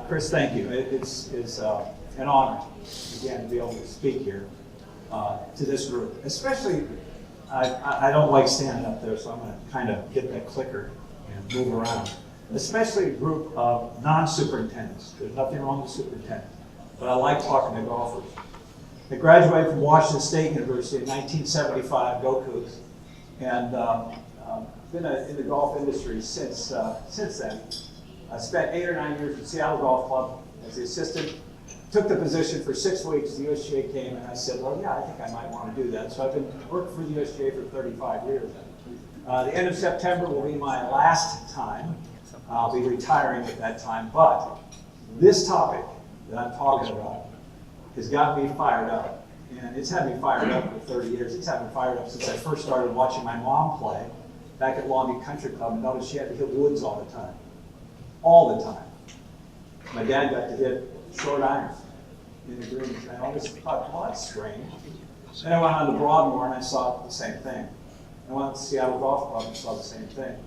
Chris, thank you. It's an honor, again, to be able to speak here to this group. Especially, I don't like standing up there, so I'm going to kind of get that clicker and move around. Especially a group of non-superintendents. There's nothing wrong with superintendents, but I like talking to golfers. I graduated from Washington State University in 1975, go Cougs, and been in the golf industry since then. I spent 8 or 9 years at Seattle Golf Club as the assistant. Took the position for 6 weeks. The USGA came, and I said, well, yeah, I think I might want to do that. So I've been working for the USGA for 35 years. The end of September will be my last time. I'll be retiring at that time. But this topic that I'm talking about has got me fired up. And it's had me fired up for 30 years. It's had me fired up since I first started watching my mom play back at Long Beach Country Club and noticed she had to hit woods all the time. All the time. My dad got to hit short irons in the greens. And I always thought, well, that's strange. Then I went on to Broadmoor and I saw the same thing. I went to Seattle Golf Club and saw the same thing.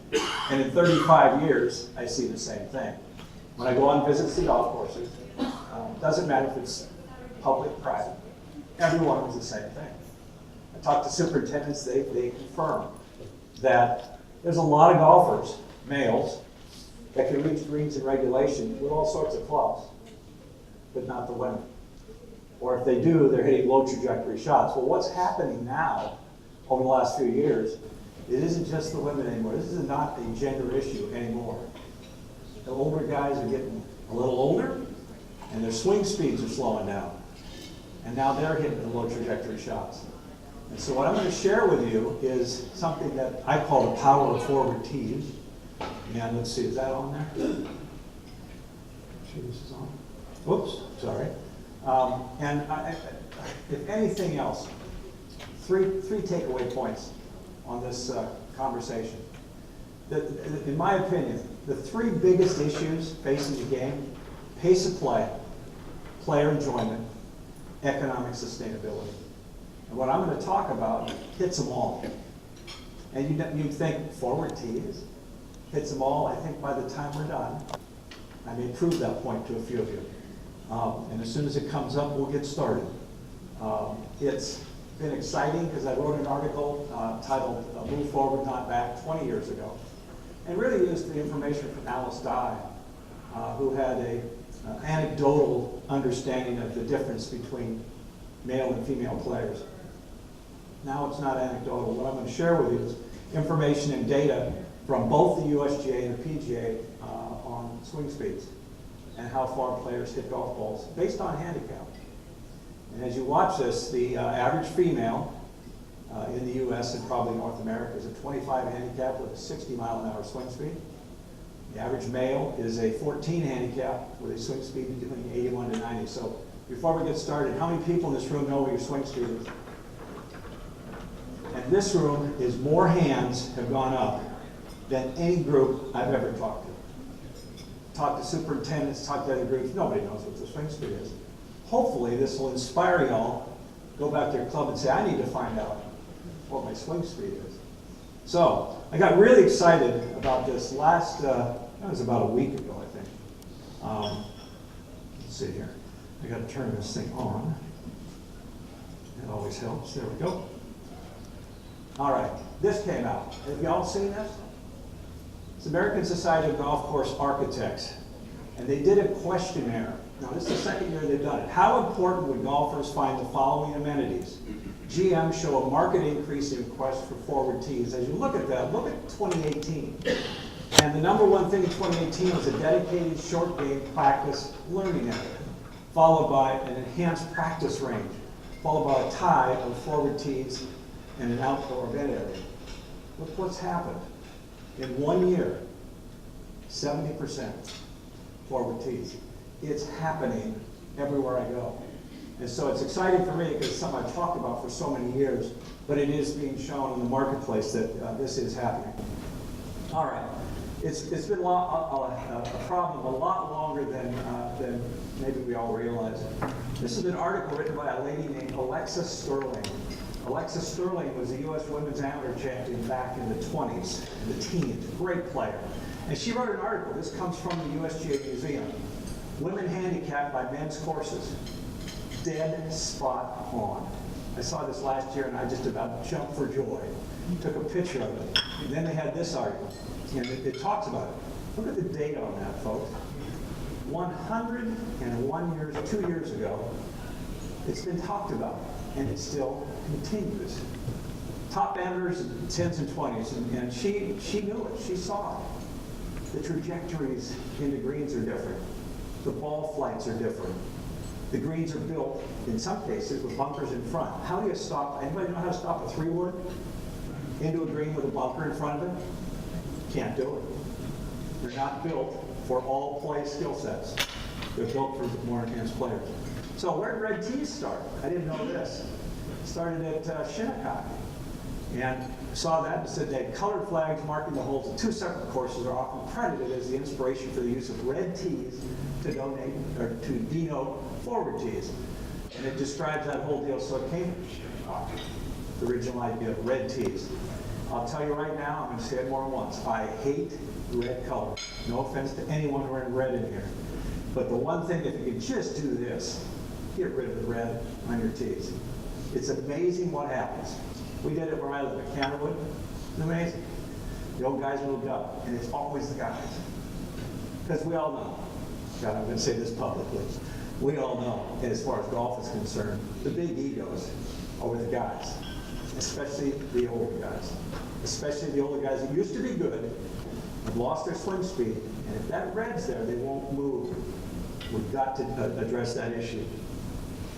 And in 35 years, I see the same thing. When I go on visits to golf courses, it doesn't matter if it's public, private, everyone was the same thing. I talk to superintendents, they confirm that there's a lot of golfers, males, that can reach greens in regulation with all sorts of clubs, but not the women. Or if they do, they're hitting low trajectory shots. Well, what's happening now over the last few years, it isn't just the women anymore. This is not a gender issue anymore. The older guys are getting a little older, and their swing speeds are slowing down. And now they're hitting the low trajectory shots. And so what I'm going to share with you is something that I call the power of forward tees. And let's see, is that on there? Sure this is on. Whoops, sorry. If anything else, three takeaway points on this conversation. In my opinion, the 3 biggest issues facing the game: pace of play, player enjoyment, economic sustainability. And what I'm going to talk about hits them all. And you'd think forward tees hits them all. I think by the time we're done, I may prove that point to a few of you. And as soon as it comes up, we'll get started. It's been exciting because I wrote an article titled Move Forward, Not Back 20 years ago, and really used the information from Alice Dye, who had an anecdotal understanding of the difference between male and female players. Now it's not anecdotal. What I'm going to share with you is information and data from both the USGA and the PGA on swing speeds and how far players hit golf balls based on handicap. And as you watch this, the average female in the US and probably North America is a 25 handicap with a 60-mile-an-hour swing speed. The average male is a 14 handicap with a swing speed between 81 to 90. So before we get started, how many people in this room know what your swing speed is? And this room is more hands have gone up than any group I've ever talked to. Talked to superintendents, talked to other groups, nobody knows what the swing speed is. Hopefully this will inspire y'all, go back to your club and say, I need to find out what my swing speed is. So, I got really excited about this last, that was about a week ago, I think. Let's see here. I got to turn this thing on. That always helps. There we go. All right, this came out. Have y'all seen this? It's American Society of Golf Course Architects, and they did a questionnaire. Now, this is the second year they've done it. How important would golfers find the following amenities? GM show a marked increase in requests for forward tees. As you look at that, look at 2018. And the number one thing in 2018 was a dedicated short game practice learning area, followed by an enhanced practice range, followed by a tie of forward tees and an outdoor event area. Look what's happened. In 1 year, 70% forward tees. It's happening everywhere I go. And so it's exciting for me because it's something I've talked about for so many years, but it is being shown in the marketplace that this is happening. All right. It's been a problem a lot longer than maybe we all realize. This is an article written by a lady named Alexa Sterling. Alexa Sterling was a U.S. Women's Amateur Champion back in the 20s, in the teens, great player. And she wrote an article. This comes from the USGA Museum. Women handicapped by men's courses. Dead spot on. I saw this last year and I just about jumped for joy. Took a picture of it. And then they had this article, and it talks about it. Look at the date on that, folks. 101 years, 2 years ago, it's been talked about, and it still continues. Top amateurs in 10s and 20s, and she knew it, she saw it. The trajectories into greens are different. The ball flights are different. The greens are built, in some cases, with bunkers in front. How do you stop, anybody know how to stop a 3-wood into a green with a bunker in front of it? Can't do it. They're not built for all play skill sets. They're built for more enhanced players. So where did red tees start? I didn't know this. It started at Shinnecock. And saw that and said they had colored flags marking the holes of 2 separate courses are often credited as the inspiration for the use of red tees to denote forward tees. And it describes that whole deal. So it came the original idea of red tees. I'll tell you right now, I'm going to say it more than once. I hate red color. No offense to anyone wearing red in here. But the one thing, if you could just do this, get rid of the red on your tees. It's amazing what happens. We did it where I live at Canterwood. It's amazing. The old guys moved up, and it's always the guys. Because we all know, God, I'm going to say this publicly, we all know, as far as golf is concerned, the big egos are with the guys, especially the older guys. Especially the older guys that used to be good, have lost their swing speed, and if that red's there, they won't move. We've got to address that issue.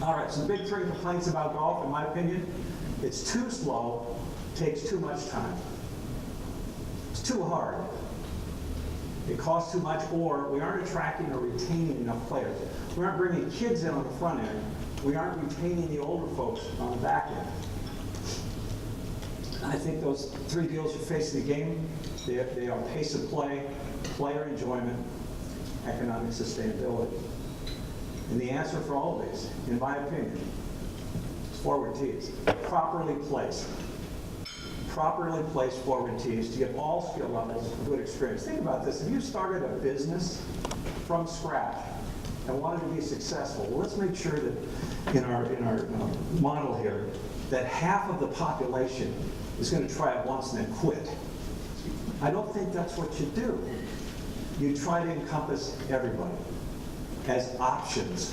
All right, so the big 3 complaints about golf, in my opinion, it's too slow, takes too much time. It's too hard. It costs too much, or we aren't attracting or retaining enough players. We aren't bringing kids in on the front end. We aren't retaining the older folks on the back end. I think those 3 deals are facing the game. They are pace of play, player enjoyment, economic sustainability. And the answer for all of these, in my opinion, is forward tees. Properly placed forward tees to give all skill levels a good experience. Think about this. If you started a business from scratch and wanted to be successful, well, let's make sure that in our model here, that half of the population is going to try it once and then quit. I don't think that's what you do. You try to encompass everybody as options.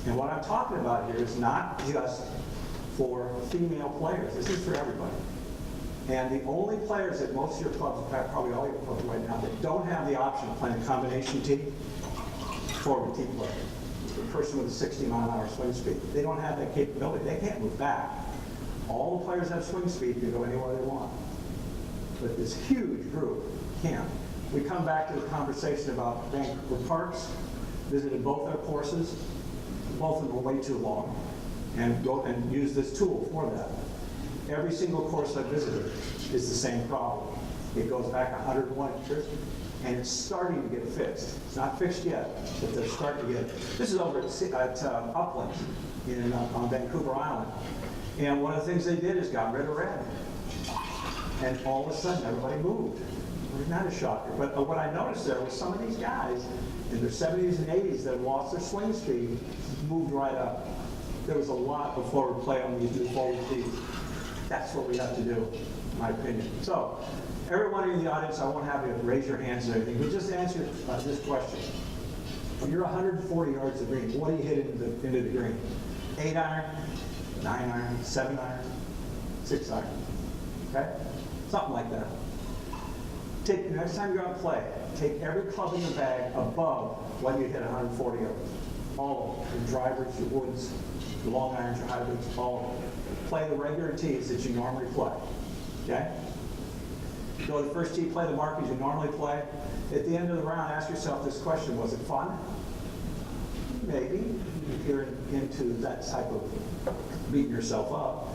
And what I'm talking about here is not just for female players. This is for everybody. And the only players that most of your clubs, in fact, probably all your clubs right now, that don't have the option of playing a combination tee, forward tee player. The person with a 60-mile-an-hour swing speed. They don't have that capability. They can't move back. All the players have swing speed, can go anywhere they want. But this huge group can't. We come back to the conversation about Vancouver Parks, visited both their courses. Both of them were way too long, and go and use this tool for that. Every single course I visited is the same problem. It goes back 101 years, and it's starting to get fixed. It's not fixed yet, but they're starting to get it. This is over at Upland on Vancouver Island. And one of the things they did is got rid of red. And all of a sudden, everybody moved. It's not a shocker. But what I noticed there was some of these guys in their 70s and 80s that lost their swing speed moved right up. There was a lot of forward play on these new forward tees. That's what we have to do, in my opinion. So, everyone in the audience, I won't have you raise your hands or anything, but just answer this question. When you're 140 yards of green, what do you hit into the green? 8-iron, 9-iron, 7-iron, 6-iron. Okay? Something like that. Next time you're on play, take every club in the bag above what you hit 140 yards. All of them. Your drivers, your woods, your long irons, your hybrids, all of them. Play the regular tees that you normally play. Okay? Go to the first tee, play the markers you normally play. At the end of the round, ask yourself this question: was it fun? Maybe, if you're into that type of beating yourself up.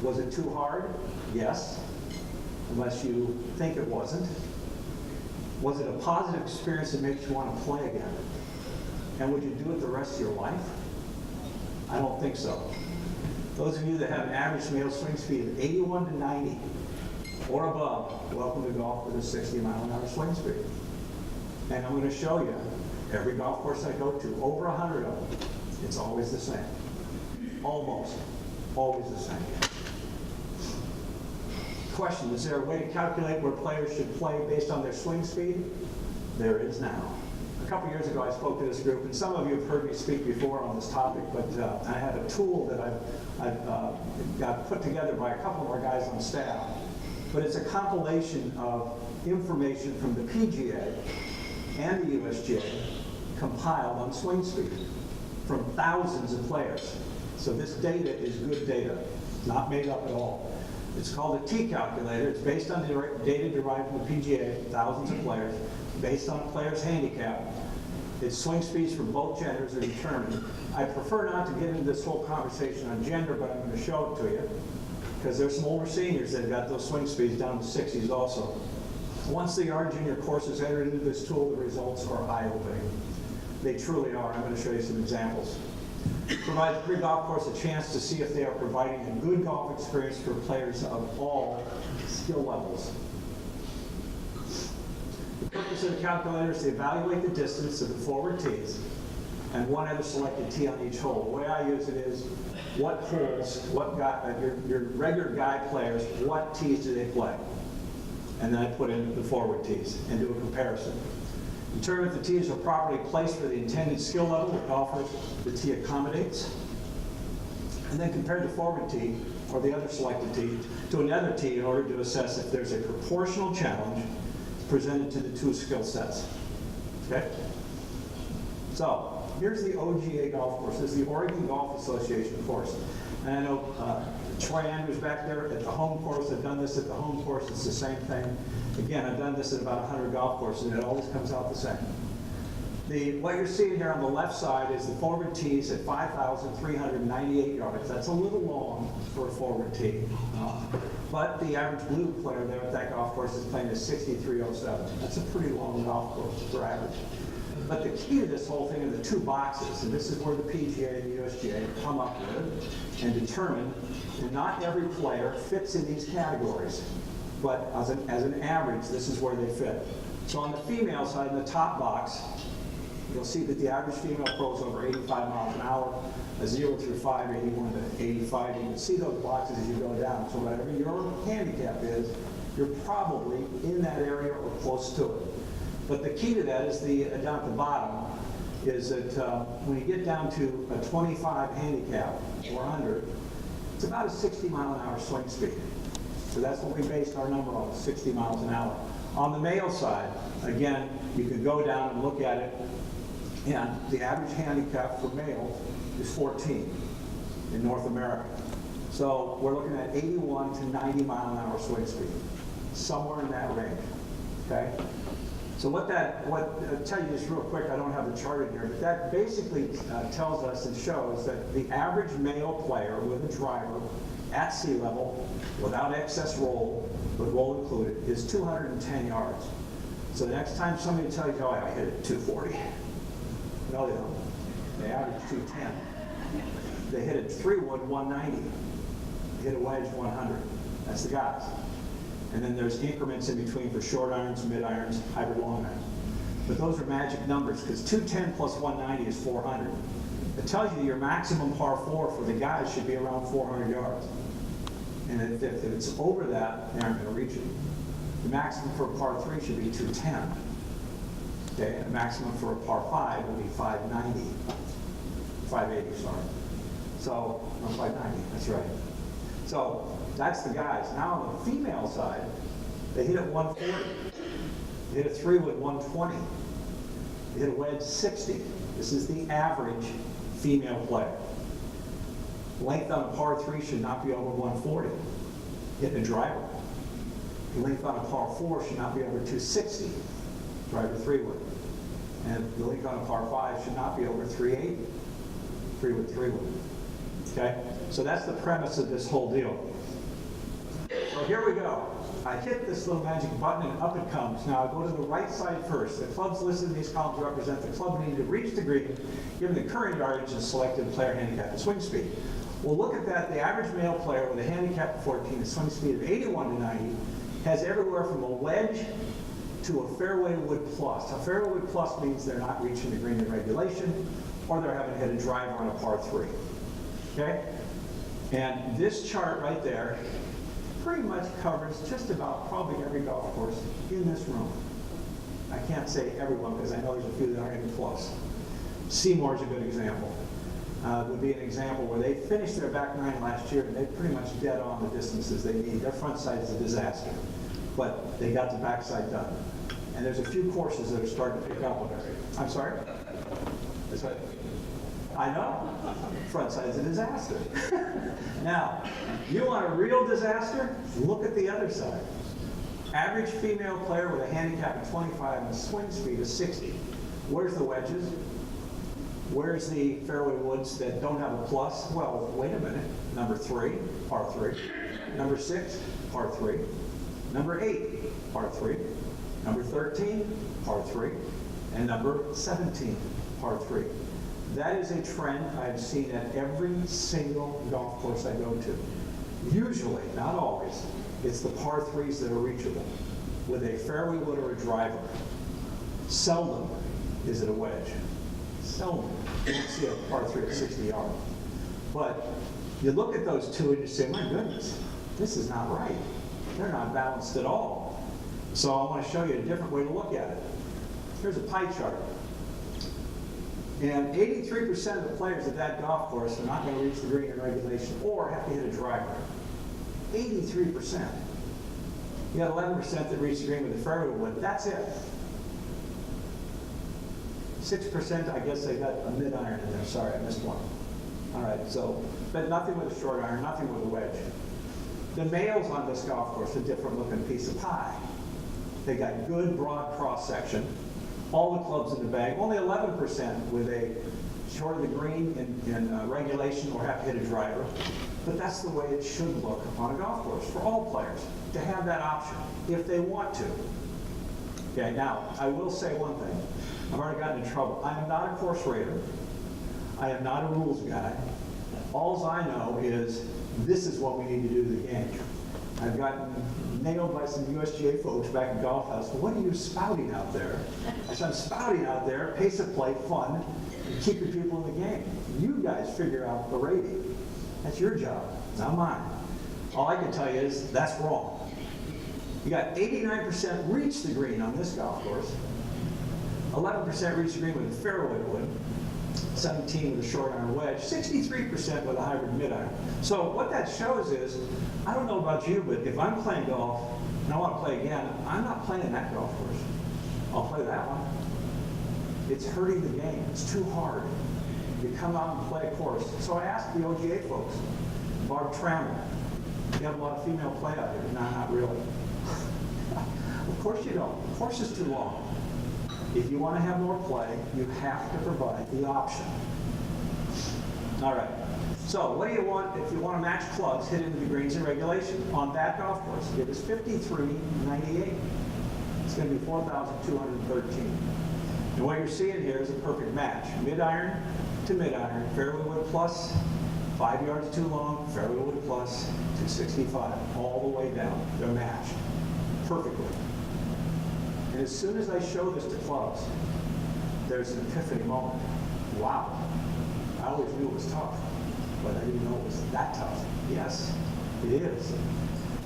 Was it too hard? Yes. Unless you think it wasn't. Was it a positive experience that makes you want to play again? And would you do it the rest of your life? I don't think so. Those of you that have an average male swing speed of 81 to 90 or above, welcome to golf with a 60-mile-an-hour swing speed. And I'm going to show you, Every golf course I go to, over 100 of them, it's always the same. Almost always the same. Question, is there a way to calculate where players should play based on their swing speed? There is now. A couple years ago I spoke to this group, and some of you have heard me speak before on this topic, but I have a tool that I've got put together by a couple of our guys on staff. But it's a compilation of information from the PGA and the USGA compiled on swing speed from thousands of players. So this data is good data, not made up at all. It's called a T calculator. It's based on the data derived from the PGA, thousands of players, based on a player's handicap. Its swing speeds for both genders are determined. I prefer not to get into this whole conversation on gender, but I'm going to show it to you, because there's some older seniors that have got those swing speeds down to 60s also. Once the yard junior course is entered into this tool, the results are eye-opening. They truly are. I'm going to show you some examples. Provide every golf course a chance to see if they are providing a good golf experience for players of all skill levels. The purpose of the calculator is to evaluate the distance of the forward tees and one other selected tee on each hole. The way I use it is, what holes, what guy, your regular guy players, what tees do they play? And then I put in the forward tees and do a comparison. Determine if the tees are properly placed for the intended skill level the golfer the tee accommodates. And then compare the forward tee, or the other selected tee, to another tee in order to assess if there's a proportional challenge presented to the two skill sets. Okay? So, here's the OGA golf course. This is the Oregon Golf Association course. And I know Troy Andrews back there at the home course. I've done this at the home course. It's the same thing. Again, I've done this at about 100 golf courses, and it always comes out the same. What you're seeing here on the left side is the forward tees at 5,398 yards. That's a little long for a forward tee. But the average blue player there at that golf course is playing at 6,307. That's a pretty long golf course for average. But the key to this whole thing are the two boxes, and this is where the PGA and the USGA come up with and determine that not every player fits in these categories, but as an average, this is where they fit. So on the female side, in the top box, you'll see that the average female pro is over 85 miles an hour, a 0 through 5, 81 to 85. You can see those boxes as you go down. So whatever your handicap is, you're probably in that area or close to it. But the key to that is down at the bottom, is that when you get down to a 25 handicap or under, it's about a 60 mile an hour swing speed. So that's what we based our number on, 60 miles an hour. On the male side, again, you can go down and look at it, and the average handicap for males is 14 in North America. So we're looking at 81 to 90 mile an hour swing speed, somewhere in that range, okay? So I'll tell you just real quick, I don't have the chart in here, but that basically tells us and shows that the average male player with a driver at sea level, without excess roll, with roll included, is 210 yards. So the next time somebody tells you, oh, I hit it 240. No, they don't. They average 210. They hit it 3-wood 190. They hit a wedge 100. That's the guys. And then there's increments in between for short irons, mid irons, hybrid long irons. But those are magic numbers, because 210 plus 190 is 400. It tells you your maximum par 4 for the guys should be around 400 yards. And if it's over that, they aren't going to reach it. The maximum for a par 3 should be 210. Okay, and the maximum for a par 5 would be 590. 580, sorry. So, no, 590, that's right. So, that's the guys. Now on the female side, they hit it 140. They hit a 3-wood 120. They hit a wedge 60. This is the average female player. Length on a par 3 should not be over 140. Hitting a driver. Length on a par 4 should not be over 260. Driver 3-wood. And the length on a par 5 should not be over 380. 3-wood, 3-wood. Okay? So that's the premise of this whole deal. So here we go. I hit this little magic button and up it comes. Now I go to the right side first. The clubs listed in these columns represent the club needed to reach the green given the current yardage and selected player handicap and swing speed. Well, look at that. The average male player with a handicap of 14 and swing speed of 81 to 90 has everywhere from a wedge to a fairway wood plus. A fairway wood plus means they're not reaching the green in regulation, or they're having to hit a driver on a par 3. Okay? And this chart right there pretty much covers just about probably every golf course in this room. I can't say everyone because I know there's a few that aren't even close. Seymour's a good example. Would be an example where they finished their back 9 last year and they pretty much dead on the distances they need. Their front side is a disaster, but they got the back side done. And there's a few courses that are starting to pick up on it. I'm sorry? That's right. I know. Front side is a disaster. Now, you want a real disaster? Look at the other side. Average female player with a handicap of 25 and a swing speed of 60. Where's the wedges? Where's the fairway woods that don't have a plus? Well, wait a minute. Number 3, par 3. Number 6, par 3. Number 8, par 3. Number 13, par 3. And number 17, par 3. That is a trend I've seen at every single golf course I go to. Usually, not always, it's the par 3s that are reachable with a fairway wood or a driver. Seldom is it a wedge. Seldom. You don't see a par 3 at 60 yards. But you look at those two and you say, my goodness, this is not right. They're not balanced at all. So I want to show you a different way to look at it. Here's a pie chart. And 83% of the players at that golf course are not going to reach the green in regulation or have to hit a driver. 83%. You got 11% that reach the green with a fairway wood. That's it. 6%, I guess they got a mid-iron in there. Sorry, I missed one. All right, so, but nothing with a short iron, nothing with a wedge. The males on this golf course are a different looking piece of pie. They got good broad cross section, all the clubs in the bag, only 11% with a short of the green in regulation or have to hit a driver. But that's the way it should look on a golf course for all players, to have that option if they want to. Okay, now, I will say one thing. I've already gotten in trouble. I am not a course rater. I am not a rules guy. All I know is this is what we need to do to the game. I've gotten nailed by some USGA folks back in Golf House. What are you spouting out there? I said, I'm spouting out there, pace of play, fun, and keeping people in the game. You guys figure out the rating. That's your job, not mine. All I can tell you is that's wrong. You got 89% reach the green on this golf course. 11% reach the green with a fairway wood, 17 with a short iron wedge, 63% with a hybrid mid-iron. So what that shows is, I don't know about you, but if I'm playing golf and I want to play again, I'm not playing that golf course. I'll play that one. It's hurting the game. It's too hard. You come out and play a course. So I asked the OGA folks, Barb Trammell, you have a lot of female play out here. No, not really. Of course you don't. The course is too long. If you want to have more play, you have to provide the option. All right. So what do you want if you want to match clubs hit into the greens in regulation on that golf course? It is 53.98. It's going to be 4,213. And what you're seeing here is a perfect match. Mid-iron to mid-iron, fairway wood plus, 5 yards too long, fairway wood plus, 265, all the way down. They're matched perfectly. And as soon as I show this to clubs, there's an epiphany moment. Wow, I always knew it was tough, but I didn't know it was that tough. Yes, it is.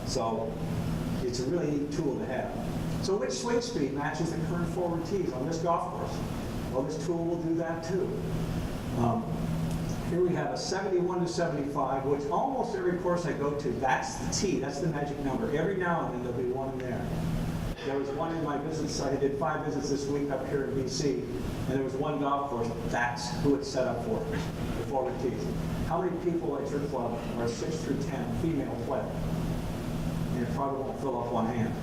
So it's a really neat tool to have. So which swing speed matches the current forward tees on this golf course? Well, this tool will do that too. Here we have a 71 to 75, which almost every course I go to, that's the tee, that's the magic number. Every now and then there'll be one in there. There was one in my visits, I did 5 visits this week up here in BC, and there was one golf course, that's who it's set up for, the forward tees. How many people at your club are 6 through 10 female play? And it probably won't fill up one hand.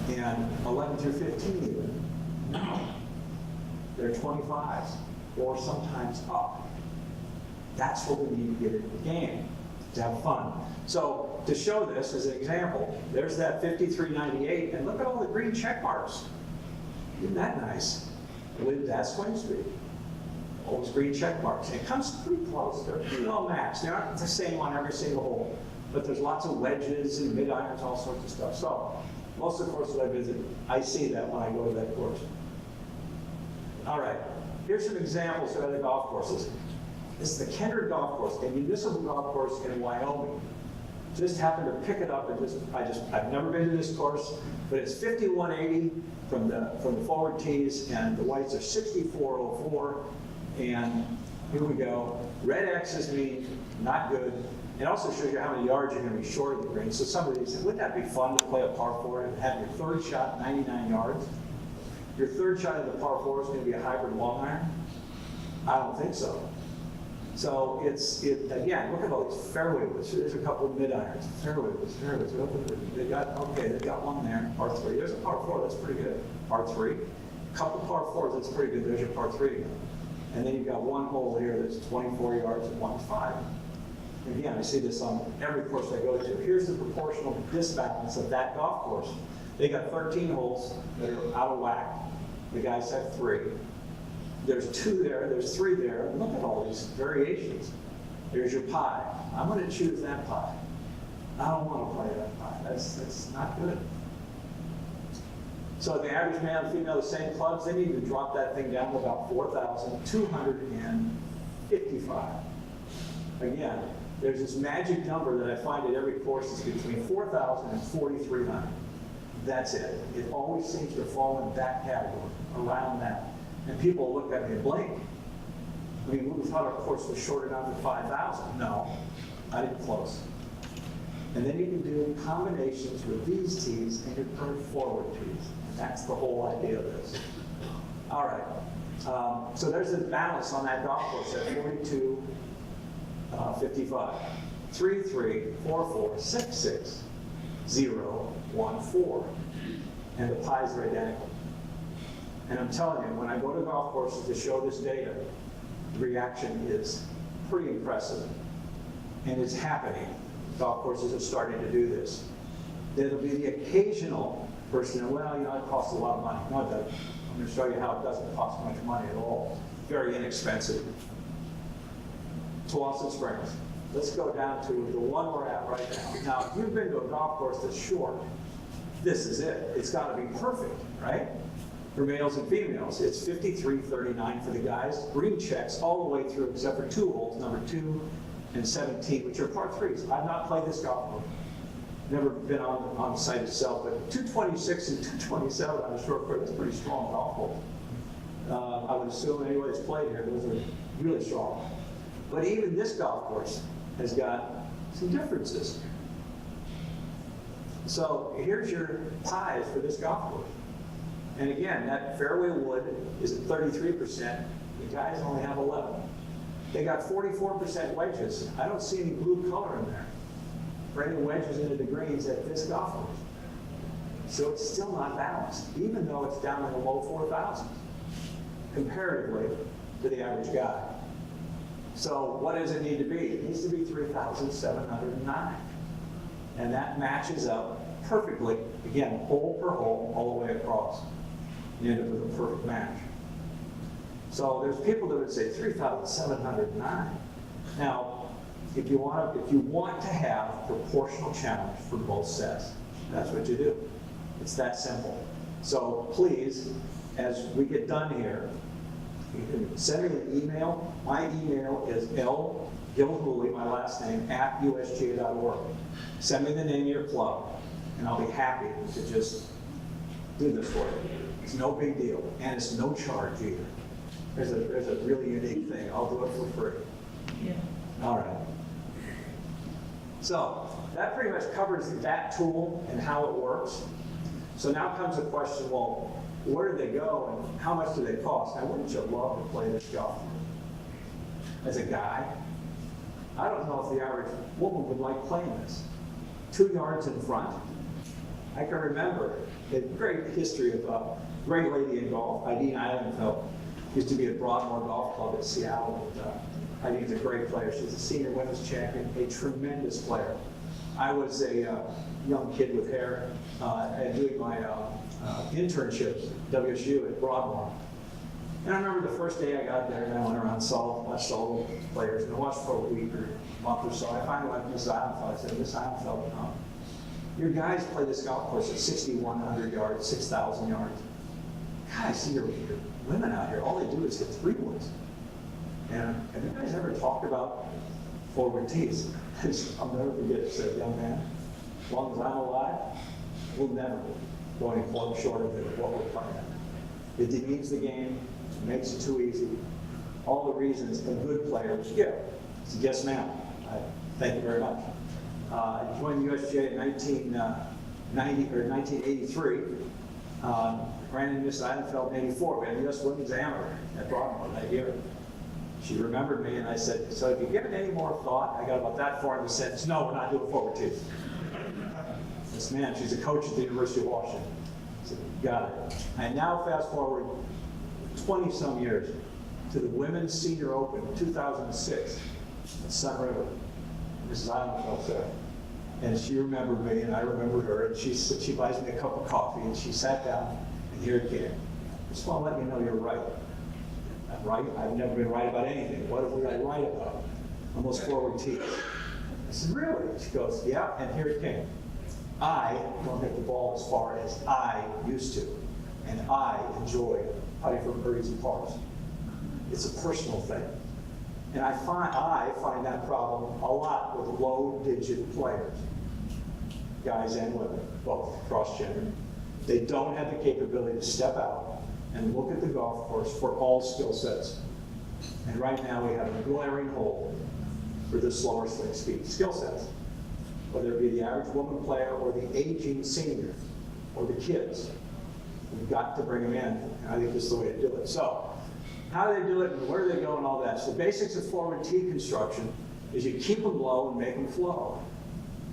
And 11 through 15 even. No. They're 25s, or sometimes up. That's what we need to get in the game, to have fun. So to show this as an example, there's that 53.98, and look at all the green check marks. Isn't that nice? With that swing speed. All those green check marks. It comes pretty close. They're pretty well matched. They aren't the same on every single hole, but there's lots of wedges and mid-irons, all sorts of stuff. So Most of the courses I visit, I see that when I go to that course. All right, here's some examples of other golf courses. This is the Kendrick Golf Course, a municipal golf course in Wyoming. Just happened to pick it up and I've never been to this course, but it's 5180 from the forward tees, and the whites are 6404. And here we go. Red X's mean not good. It also shows you how many yards you're going to be short of the green. So somebody said, wouldn't that be fun to play a par 4 and have your third shot 99 yards? Your third shot of the par 4 is going to be a hybrid long iron? I don't think so. So again, look at all these fairway woods. There's a couple of mid irons, fairway woods. They got one there, par 3. There's a par 4, that's pretty good. Par 3. A couple par 4s, that's pretty good. There's your par 3 again. And then you've got one hole here that's 24 yards and one's 5. Again, I see this on every course I go to. Here's the proportional disbalance of that golf course. They got 13 holes that are out of whack. The guys have 3. There's 2 there, there's 3 there. Look at all these variations. There's your pie. I'm going to choose that pie. I don't want to play that pie. That's not good. So the average male and female, the same clubs, they need to drop that thing down to about 4,255. Again, there's this magic number that I find at every course is between 4,000 and 4,300. That's it. It always seems to fall in that category, around that. And people look at me and blink. I mean, we thought our course was short enough at 5,000. No, I didn't close. And then you can do combinations with these tees and your current forward tees. And that's the whole idea of this. All right. So there's the balance on that golf course at 42.55. 3, 3, 4, 4, 6, 6, 0, 1, 4. And the pies are identical. And I'm telling you, when I go to golf courses to show this data, the reaction is pretty impressive. And it's happening. Golf courses are starting to do this. There'll be the occasional person, well, you know, it costs a lot of money. No, it doesn't. I'm going to show you how it doesn't cost much money at all. Very inexpensive. Tualatin Springs. Let's go down to the one we're at right now. Now, if you've been to a golf course that's short, this is it. It's got to be perfect, right? For males and females, it's 53.39 for the guys. Green checks all the way through except for 2 holes, number 2 and 17, which are par 3s. I've not played this golf course. Never been on the site itself, but 226 and 227 on a short course, that's a pretty strong golf hole. I would assume anybody that's played here, those are really strong. But even this golf course has got some differences. So here's your pies for this golf course. And again, that fairway wood is at 33%. The guys only have 11. They got 44% wedges. I don't see any blue color in there for any wedges into the greens at this golf course. So it's still not balanced, even though it's down in the low 4,000s, comparatively to the average guy. So what does it need to be? It needs to be 3,709. And that matches up perfectly, again, hole per hole, all the way across. You end up with a perfect match. So there's people that would say 3,709. Now, if you want to have proportional challenge for both sets, that's what you do. It's that simple. So please, as we get done here, you can send me an email. My email is Gilhuly, my last name, @USGA.org. Send me the name of your club, and I'll be happy to just do this for you. It's no big deal, and it's no charge either. There's a really unique thing. I'll do it for free. Yeah. All right. So that pretty much covers that tool and how it works. So now comes the question, well, where do they go and how much do they cost? Now, wouldn't you love to play this golf as a guy? I don't know if the average woman would like playing this. 2 yards in front. I can remember a great history of a great lady in golf, Idine Eilenfeld, used to be at Broadmoor Golf Club in Seattle. And, Idine's a great player. She's a senior women's champion, a tremendous player. I was a young kid with hair and doing my internship at WSU at Broadmoor. And I remember the first day I got there and I went around, watched all the players, and I watched for a week or a month or so. I finally went to Miss Eilenfeld. I said, Miss Eilenfeld, Your guys play this golf course at 6,100 yards, 6,000 yards. God, I see your women out here, all they do is hit 3-woods. And have you guys ever talked about forward tees? I'll never forget it, said a young man, as long as I'm alive, we'll never go any short of what we're playing at. It demeans the game, it makes it too easy. All the reasons a good player would give. So yes, ma'am. Thank you very much. I joined the USGA in 1983. Ran in Miss Eilenfeld in 84. We had a U.S. Women's Amateur at Broadmoor that year. She remembered me, and I said, so have you given any more thought? I got about that far in the sentence. No, we're not doing forward tees. This man, she's a coach at the University of Washington. I said, got it. And now fast forward 20-some years to the Women's Senior Open in 2006 at Sun River. Mrs. Eilenfeld said. And she remembered me, and I remembered her, and she buys me a cup of coffee, and she sat down, and here it came. I just want to let you know you're right. I'm right. I've never been right about anything. What would I write about? On those forward tees. I said, really? She goes, yeah, and here it came. I don't hit the ball as far as I used to, and I enjoy putting for birdies and pars. It's a personal thing. And I find that problem a lot with low-digit players, guys and women, both cross-gender. They don't have the capability to step out and look at the golf course for all skill sets. And right now we have a glaring hole for the slower swing speed skill sets, whether it be the average woman player or the aging senior or the kids. We've got to bring them in, and I think this is the way to do it. So, how do they do it, and where do they go, and all that? So the basics of forward tee construction is you keep them low and make them flow.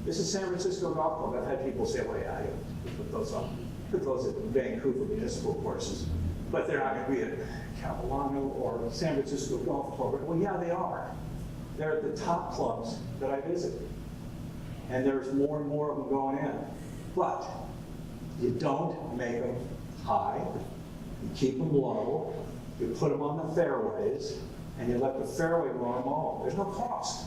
This is San Francisco Golf Club. I've had people say, well, yeah, you put those on. Put those at Vancouver municipal courses, but they're not going to be at Capilano or San Francisco Golf Club. Well, yeah, they are. They're at the top clubs that I visit. And there's more and more of them going in. But you don't make them high. You keep them low. You put them on the fairways, and you let the fairway run them all. There's no cost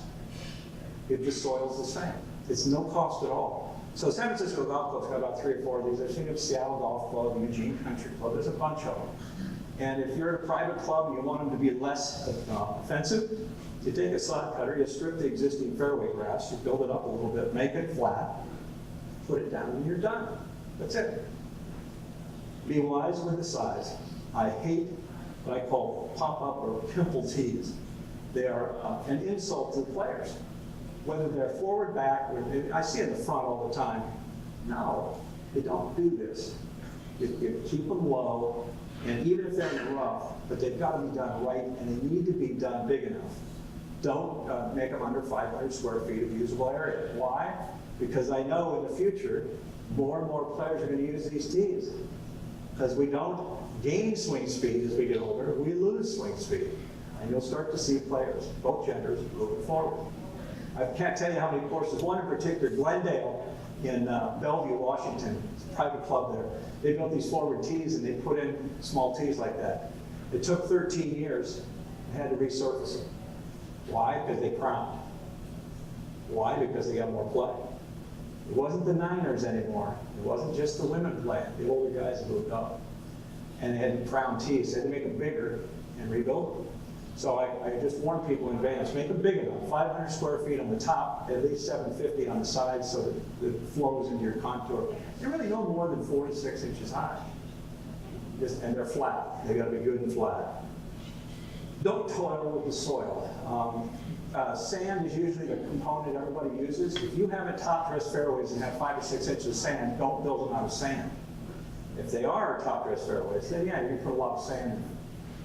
if the soil's the same. It's no cost at all. So San Francisco Golf Club's got about 3 or 4 of these. There's the Seattle Golf Club, Eugene Country Club. There's a bunch of them. And if you're at a private club and you want them to be less offensive, you take a slot cutter, you strip the existing fairway grass, you build it up a little bit, make it flat, put it down, and you're done. That's it. Be wise with the size. I hate what I call pop-up or pimple tees. They are an insult to the players. Whether they're forward, back, or I see it in the front all the time. No, they don't do this. You keep them low, and even if they're in the rough, but they've got to be done right, and they need to be done big enough. Don't make them under 500 square feet of usable area. Why? Because I know in the future, more and more players are going to use these tees. Because we don't gain swing speed as we get older, we lose swing speed. And you'll start to see players, both genders, moving forward. I can't tell you how many courses, one in particular, Glendale in Bellevue, Washington, it's a private club there. They built these forward tees and they put in small tees like that. It took 13 years and had to resurface them. Why? Because they crowned. Why? Because they got more play. It wasn't the Niners anymore. It wasn't just the women playing. The older guys moved up. And they had crown tees. They had to make them bigger and rebuild them. So I just warn people in advance, make them big enough. 500 square feet on the top, at least 750 on the sides so that it flows into your contour. They're really no more than 4 to 6 inches high. And they're flat. They got to be good and flat. Don't toil with the soil. Sand is usually the component everybody uses. If you haven't top dress fairways and have 5 or 6 inches of sand, don't build them out of sand. If they are top dress fairways, then yeah, you can put a lot of sand in.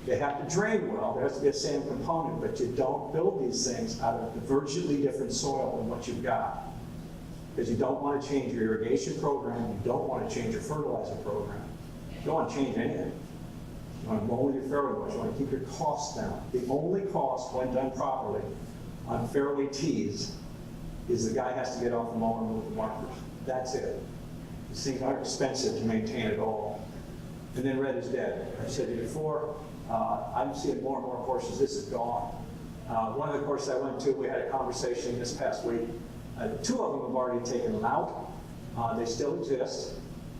They have to drain well. There has to be a sand component, but you don't build these things out of virtually different soil than what you've got. Because you don't want to change your irrigation program, you don't want to change your fertilizer program. You don't want to change anything. You want to mow your fairway bush, you want to keep your costs down. The only cost, when done properly, on fairway tees is the guy has to get off the mower and move the markers. That's it. These things aren't expensive to maintain at all. And then red is dead. I've said it before. I'm seeing more and more courses, this is gone. One of the courses I went to, we had a conversation this past week. 2 of them have already taken them out. They still exist,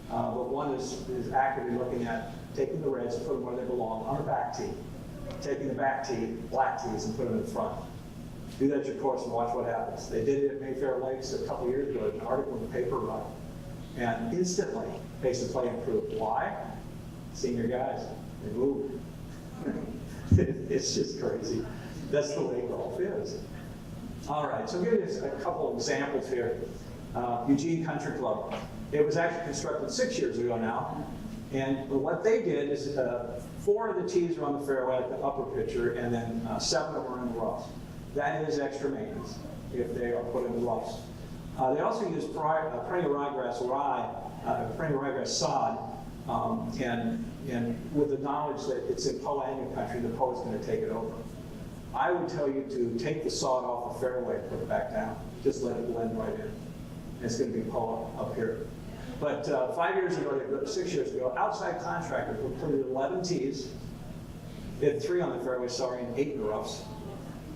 but one is actively looking at taking the reds and putting them where they belong on the back tee, taking the back tee, black tees, and put them in front. Do that at your course and watch what happens. They did it at Mayfair Lakes a couple years ago, an article in the paper about it, and instantly pace of play improved. Why? Senior guys, they moved. It's just crazy. That's the way golf is. All right, so give you a couple of examples here. Eugene Country Club. It was actually constructed 6 years ago now. And what they did is 4 of the tees are on the fairway at the upper picture, and then 7 of them are in the roughs. That is extra maintenance if they are put in the roughs. They also use perennial ryegrass sod, and with the knowledge that it's in Poa-annua country, the Poa is going to take it over. I would tell you to take the sod off the fairway and put it back down. Just let it blend right in. It's going to be Poa up here. But 5 years ago, 6 years ago, outside contractors put 11 tees. They had 3 on the fairway, and 8 in the roughs.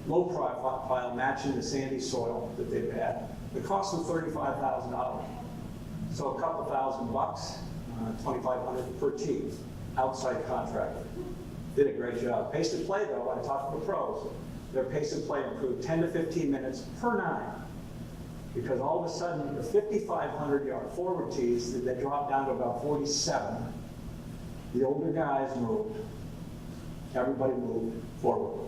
Low profile, matching the sandy soil that they've had. The cost was $35,000. So a couple $1,000 bucks, $2,500 per tee, outside contractor. Did a great job. Pace of play, though, I talked to the pros. Their pace of play improved 10 to 15 minutes per 9. Because all of a sudden, the 5,500-yard forward tees, they dropped down to about 47. The older guys moved. Everybody moved forward.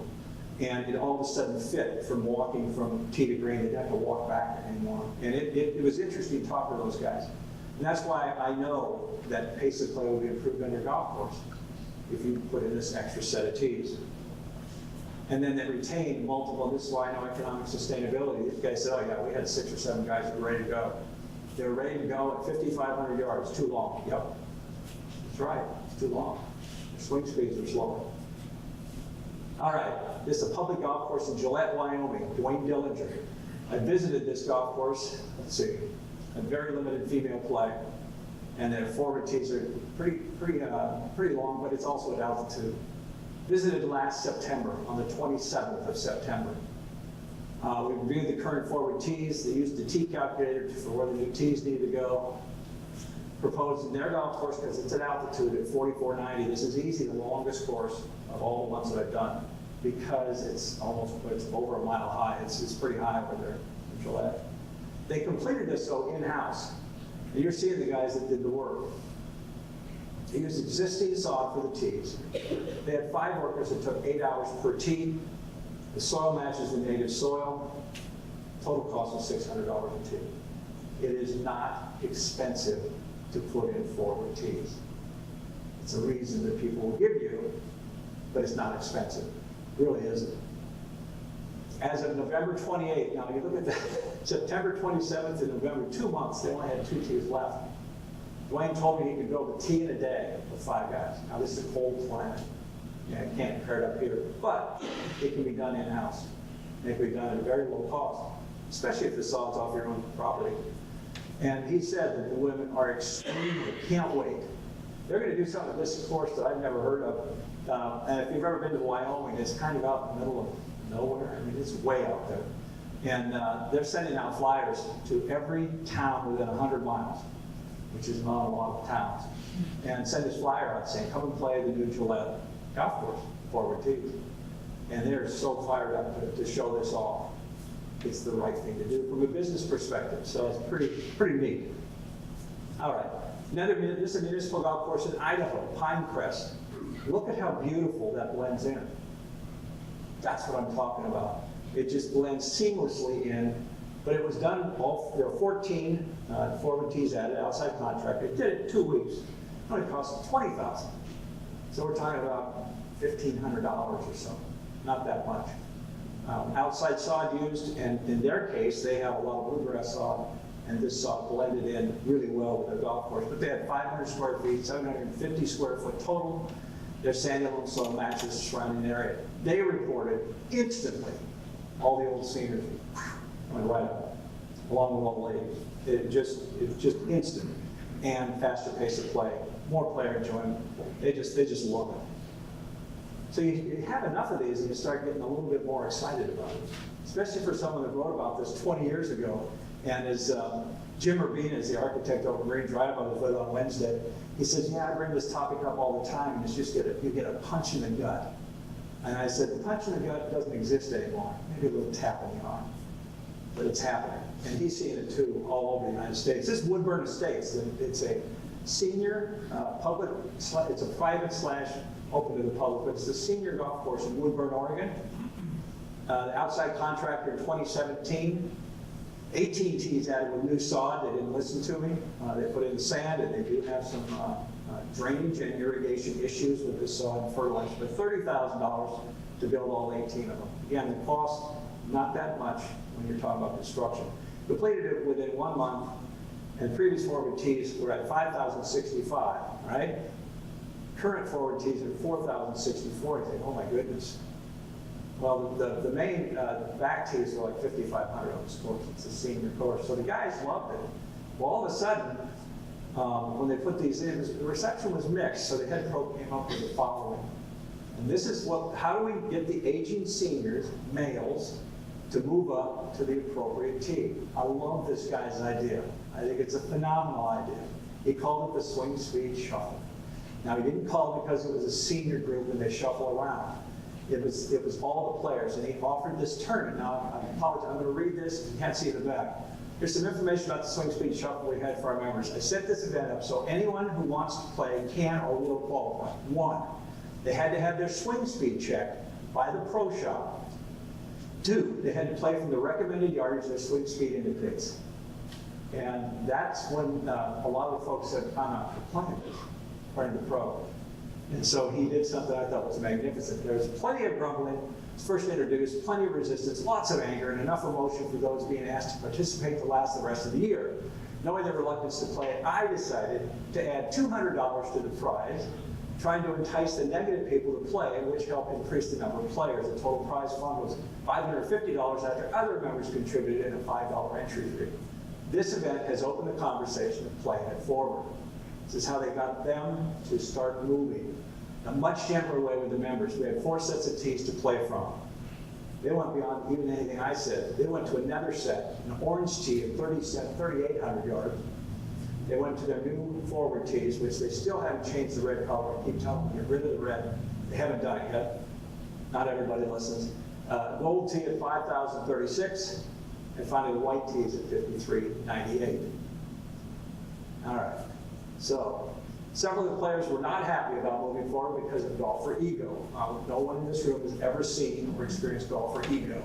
And it all of a sudden fit from walking from tee to green. They didn't have to walk back anymore. And it was interesting talking to those guys. And that's why I know that pace of play will be improved on your golf course if you put in this extra set of tees. And then they retain multiple, this is why I know economic sustainability. These guys said, oh yeah, we had 6 or 7 guys that were ready to go. They were ready to go at 5,500 yards, too long. Yep, that's right, it's too long. Their swing speeds are slower. All right, this is a public golf course in Gillette, Wyoming, Dwayne Dillinger. I visited this golf course, let's see, a very limited female play. And their forward tees are pretty long, but it's also at altitude. Visited last September, on the 27th of September. We reviewed the current forward tees. They used the tee calculator for where the new tees need to go. Proposed in their golf course, because it's at altitude at 4,490. This is easy, the longest course of all the ones that I've done, because it's over a mile high. It's pretty high over there in Gillette. They completed this, though, in-house. And you're seeing the guys that did the work. They used existing sod for the tees. They had 5 workers that took 8 hours per tee. The soil matches the native soil. Total cost was $600 a tee. It is not expensive to put in forward tees. It's a reason that people will give you, but it's not expensive. It really isn't. As of November 28th, now you look at that, September 27th and November, 2 months, they only had 2 tees left. Dwayne told me he could build a tee in a day with 5 guys. Now this is a cold climate. Yeah, it can't compare it up here, but it can be done in-house. It can be done at a very low cost, especially if the sod's off your own property. And he said that the women are extremely, can't wait. They're going to do something at this course that I've never heard of. And if you've ever been to Wyoming, it's kind of out in the middle of nowhere. I mean, it's way out there. And they're sending out flyers to every town within 100 miles, which is not a lot of towns, and send this flyer out saying, come and play the new Gillette golf course, forward tees. And they're so fired up to show this off. It's the right thing to do from a business perspective. So it's pretty neat. All right. This is a municipal golf course in Idaho, Pinecrest. Look at how beautiful that blends in. That's what I'm talking about. It just blends seamlessly in. But it was done, there were 14 forward tees added, outside contractor. It did it in 2 weeks. It only cost $20,000. So we're talking about $1,500 or so. Not that much. Outside sod used, and in their case, they have a lot of bluegrass sod, and this sod blended in really well with their golf course. But they had 500 square feet, 750 square foot total. Their sandy loam soil matches the surrounding area. They reported instantly all the old scenery went right up along the wall lake. It's just instant, and faster pace of play, more player enjoyment. They just love it. So you have enough of these and you start getting a little bit more excited about it, especially for someone that wrote about this 20 years ago and is Jim Urbina is the architect over Marine Drive. I was with on Wednesday. He says, yeah, I bring this topic up all the time, and it's just you get a punch in the gut. And I said, the punch in the gut doesn't exist anymore. Maybe a little tap in the arm, but it's happening. And he's seeing it too all over the United States. This is Woodburn Estates. It's a senior public, it's a private / open to the public, but it's the senior golf course in Woodburn, Oregon. The outside contractor in 2017, 18 tees added with new sod. They didn't listen to me. They put in the sand, and they do have some drainage and irrigation issues with this sod and fertilizer, but $30,000 to build all 18 of them. Again, the cost, not that much when you're talking about construction. Completed it within 1 month, and previous forward tees were at $5,065, right? Current forward tees are $4,064. You think, oh my goodness. Well, the main back tees are like $5,500 on this course. It's a senior course. So the guys loved it. Well, all of a sudden, when they put these in, the reception was mixed, so the head pro came up with the following. And this is how do we get the aging seniors, males, to move up to the appropriate tee? I love this guy's idea. I think it's a phenomenal idea. He called it the swing speed shuffle. Now, he didn't call it because it was a senior group and they shuffle around. It was all the players, and he offered this tournament. Now, I apologize, I'm going to read this. You can't see the back. Here's some information about the swing speed shuffle we had for our members. I set this event up so anyone who wants to play can or will qualify. 1, they had to have their swing speed checked by the pro shop. 2, they had to play from the recommended yardage their swing speed indicates. And that's when a lot of the folks said, I'm not playing this, according to the pro. And so he did something I thought was magnificent. There was plenty of grumbling, first introduced, plenty of resistance, lots of anger, and enough emotion for those being asked to participate to last the rest of the year. Knowing their reluctance to play it, I decided to add $200 to the prize, trying to entice the negative people to play, which helped increase the number of players. The total prize fund was $550 after other members contributed in a $5 entry fee. This event has opened the conversation of playing it forward. This is how they got them to start moving. A much gentler way with the members. We had 4 sets of tees to play from. They went beyond even anything I said. They went to another set, an orange tee of 3,800 yards. They went to their new forward tees, which they still haven't changed the red color. I keep telling them, get rid of the red. They haven't done it yet. Not everybody listens. Gold tee at 5,036, and finally the white tees at 5,398. All right. So, several of the players were not happy about moving forward because of golfer ego. No one in this room has ever seen or experienced golfer ego.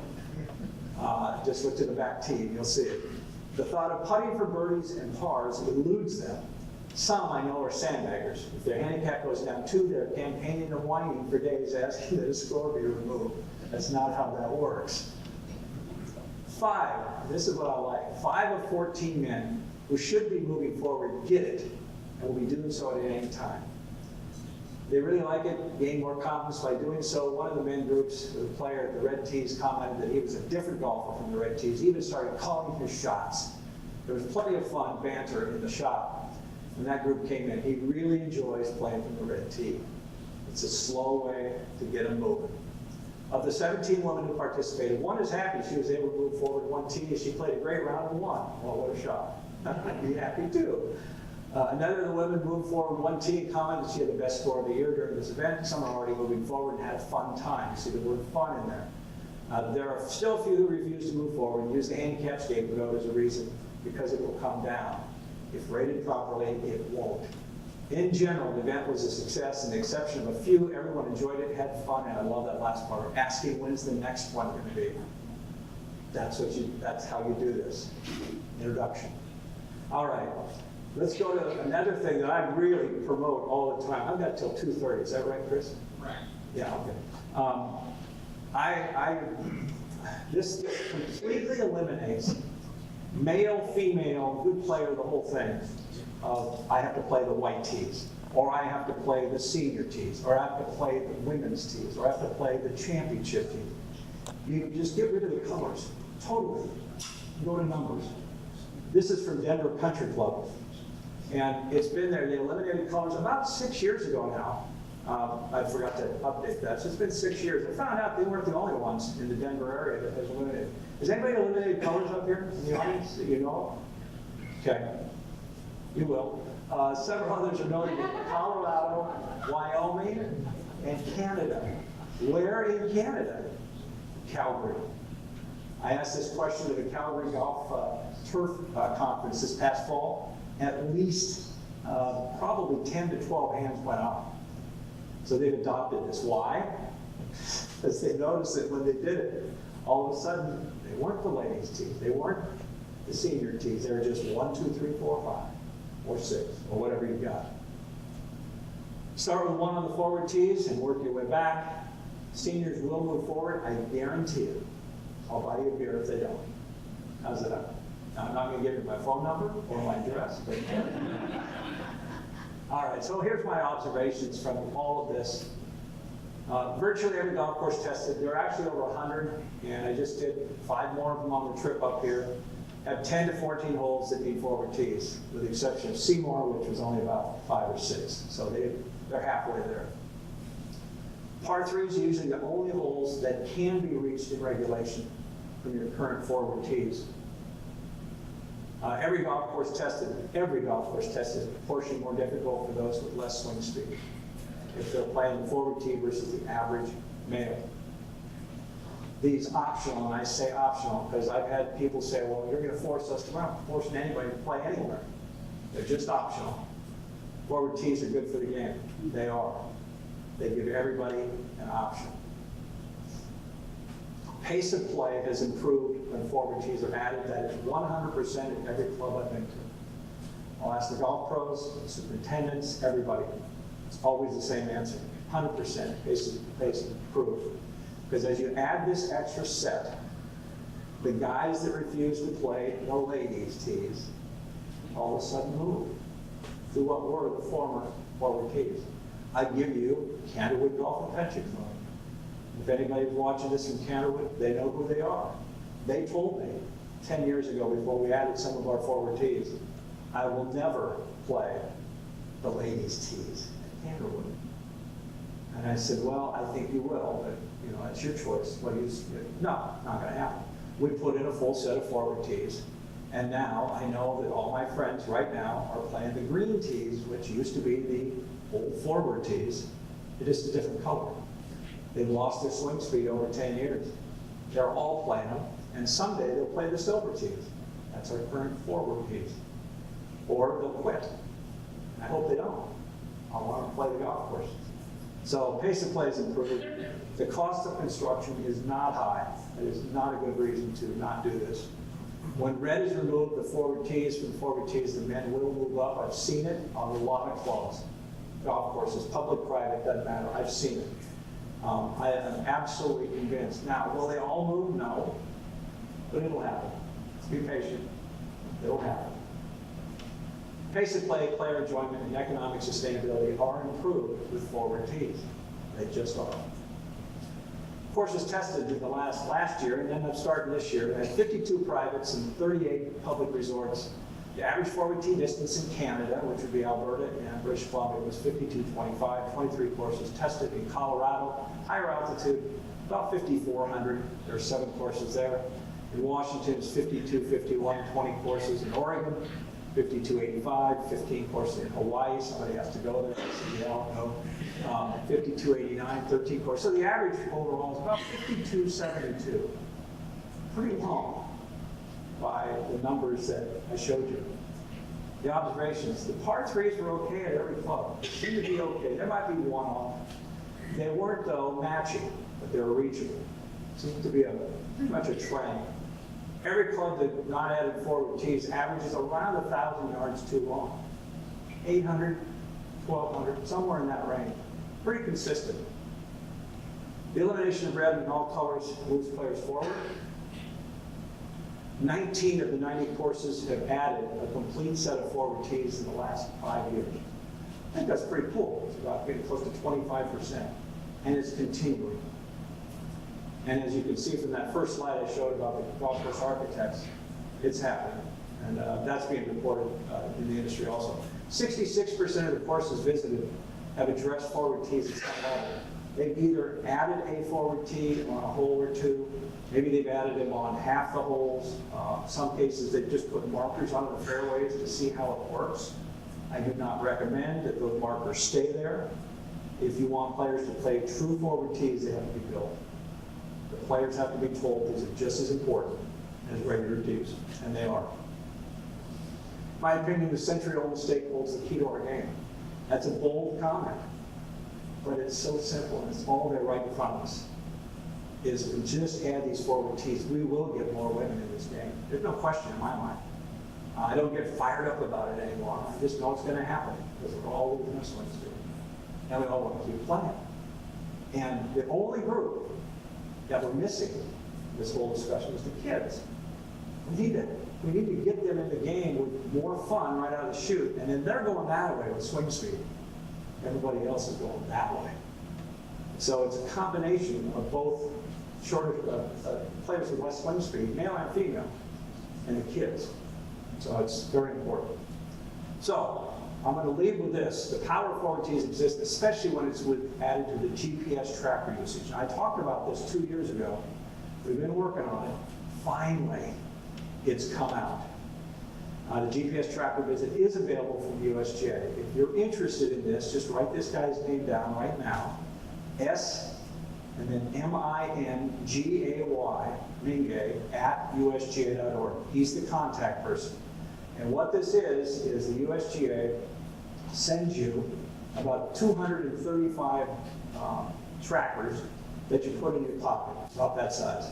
Just look to the back tee, you'll see it. The thought of putting for birdies and pars eludes them. Some I know are sandbaggers. If their handicap goes down 2, they're campaigning and whining for days asking that a score be removed. That's not how that works. 5, this is what I like. 5 of 14 men who should be moving forward get it, and will be doing so at any time. They really like it, gain more confidence by doing so. One of the men groups, the player at the red tees, commented that he was a different golfer from the red tees. He even started calling his shots. There was plenty of fun, banter in the shop. When that group came in, he really enjoys playing from the red tee. It's a slow way to get him moving. Of the 17 women who participated, 1 is happy she was able to move forward 1 tee. She played a great round and won. Well, what a shot. I'd be happy too. Another of the women moved forward 1 tee and commented she had the best score of the year during this event. Some are already moving forward and had a fun time. You see the word fun in there. There are still a few who refuse to move forward and use the handicap scapegoat as a reason because it will come down. If rated properly, it won't. In general, the event was a success, and the exception of a few, everyone enjoyed it, had fun, and I love that last part. Asking when's the next one going to be. That's how you do this. Introduction. All right. Let's go to another thing that I really promote all the time. I've got till 2:30. Is that right, Chris? Right. Yeah, okay. This completely eliminates male, female, good player, the whole thing of I have to play the white tees, or I have to play the senior tees, or I have to play the women's tees, or I have to play the championship tees. You just get rid of the colors, totally. Go to numbers. This is from Denver Country Club. And it's been there, they eliminated colors about 6 years ago now. I forgot to update that, so it's been 6 years. I found out they weren't the only ones in the Denver area that has eliminated. Has anybody eliminated colors up here in the audience that you know of? Okay, you will. Several others are noted in Colorado, Wyoming, and Canada. Where in Canada? Calgary. I asked this question at a Calgary golf turf conference this past fall. At least probably 10 to 12 hands went up. So they've adopted this. Why? Because they noticed that when they did it, all of a sudden, they weren't the ladies' tees. They weren't the senior tees. They were just 1, 2, 3, 4, 5, or 6, or whatever you've got. Start with 1 on the forward tees and work your way back. Seniors will move forward, I guarantee it. I'll buy you a beer if they don't. How's that? Now, I'm not going to give you my phone number or my address. But all right, so here's my observations from all of this. Virtually every golf course tested. There are actually over 100, and I just did 5 more of them on the trip up here. Have 10 to 14 holes that need forward tees, with the exception of Seymour, which was only about 5 or 6. So they're halfway there. Par 3s are usually the only holes that can be reached in regulation from your current forward tees. Every golf course tested is proportionally more difficult for those with less swing speed if they're playing the forward tee versus the average male. These optional, and I say optional because I've had people say, well, you're going to force us to, we're not forcing anybody to play anywhere. They're just optional. Forward tees are good for the game. They are. They give everybody an option. Pace of play has improved when forward tees are added. That is 100% at every club I've been to. I'll ask the golf pros, the superintendents, everybody. It's always the same answer. 100% pace improved. Because as you add this extra set, the guys that refuse to play the ladies' tees all of a sudden move to what were the former forward tees. I give you Canterwood Golf and Pension Club. If anybody's watching this from Canterwood, they know who they are. They told me 10 years ago, before we added some of our forward tees, I will never play the ladies' tees at Canterwood. And I said, well, I think you will, but it's your choice. What do you? No, not going to happen. We put in a full set of forward tees, and now I know that all my friends right now are playing the green tees, which used to be the old forward tees. It is a different color. They've lost their swing speed over 10 years. They're all playing them, and someday they'll play the silver tees. That's our current forward tees. Or they'll quit. I hope they don't. I want to play the golf course. So pace of play is improved. The cost of construction is not high. It is not a good reason to not do this. When red is removed, the forward tees, from the forward tees, the men will move up. I've seen it on a lot of clubs, golf courses, public, private, doesn't matter. I've seen it. I am absolutely convinced. Now, will they all move? No. But it'll happen. Let's be patient. It'll happen. Pace of play, player enjoyment, and economic sustainability are improved with forward tees. They just are. Courses tested in the last year, and then I'm starting this year, I had 52 privates and 38 public resorts. The average forward tee distance in Canada, which would be Alberta and British Columbia, was 52.25. 23 courses tested in Colorado, higher altitude, about 5,400. There are 7 courses there. In Washington, it's 52.51, 20 courses in Oregon, 52.85, 15 courses in Hawaii. Somebody has to go there. No. 52.89, 13 courses. So the average overall is about 52.72. Pretty long by the numbers that I showed you. The observations, the par 3s were okay at every club. They seemed to be okay. There might be one off. They weren't, though, matching, but they were reachable. Seemed to be pretty much a trend. Every club that not added forward tees averages around 1,000 yards too long. 800, 1,200, somewhere in that range. Pretty consistent. The elimination of red in all colors moves players forward. 19 of the 90 courses have added a complete set of forward tees in the last 5 years. I think that's pretty cool. It's about getting close to 25%. And it's continuing. And as you can see from that first slide I showed about the golf course architects, it's happening. And that's being reported in the industry also. 66% of the courses visited have addressed forward tees at some level. They've either added a forward tee on a hole or two, Maybe they've added them on half the holes. Some cases they've just put markers on the fairways to see how it works. I do not recommend that those markers stay there. If you want players to play true forward tees, they have to be built. The players have to be told these are just as important as regular tees, and they are. In my opinion, the century-old mistake holds the key to our game. That's a bold comment, but it's so simple, and it's all there right in front of us. Is if we just add these forward tees, we will get more women in this game. There's no question in my mind. I don't get fired up about it anymore. I just know it's going to happen because we're all going to swing to it. And we all want to keep playing. And the only group that we're missing in this whole discussion is the kids. We need to get them in the game with more fun right out of the chute, and then they're going that way with swing speed. Everybody else is going that way. So it's a combination of both shorter players with less swing speed, male and female, and the kids. So it's very important. So I'm going to leave with this. The power forward tees exist, especially when it's added to the GPS tracker usage. I talked about this 2 years ago. We've been working on it. Finally, it's come out. The GPS tracker visit is available from USGA. If you're interested in this, just write this guy's name down right now. S and then M-I-N-G-A-Y, Mingay, at USGA.org. He's the contact person. And what this is the USGA sends you about 235 trackers that you put in your pocket, about that size.